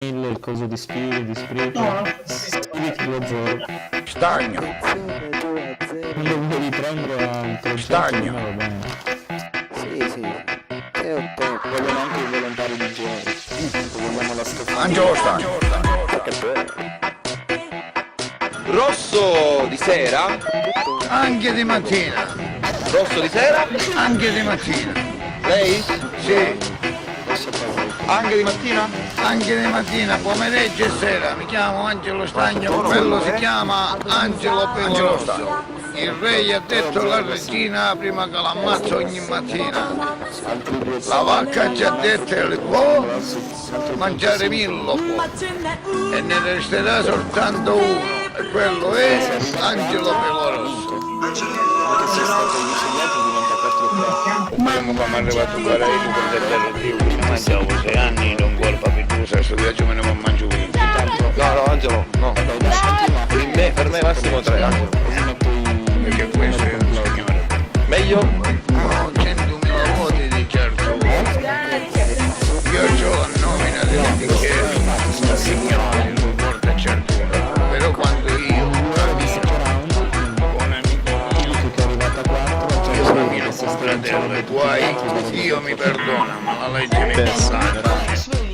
il coso di Spirit, No. Spirit lo zero. Stagno. Quando vuoi prendere a un progetto Stagno. va bene. Sì. E ho tempo, vogliono anche i volontari di genere. Vogliamo la stoffa. Angelo Stagno. Che bello. Rosso di sera? Anche di mattina. Rosso di sera? Anche di mattina. Lei? Sì. Anche di mattina? Anche di mattina, pomeriggio e sera. Mi chiamo Angelo Stagno, quello si chiama Angelo Pelorosso. Il re ha detto alla regina prima che l'ammazza ogni mattina. La vacca ci ha detto che può mangiare 1000 può. E ne resterà soltanto uno, e quello è Angelo Pelorosso. Anche se è stato insegnante diventa 4 Quando mi è arrivato il parere per del Dio, che mi mangiavo 6 anni, non vuole papitusa, adesso viaggio me ne va a mangiare uno. No, Angelo, no. Per me massimo 3, Angelo. Perché questo è un signore. Meglio? No, 100.000 voti di certo. Io ho la nomina del bicchiere, un signore, non porta certo. Però quando io cammino con amico mio, io cammino con fratello e guai, Dio mi perdona, ma la legge mi condanna.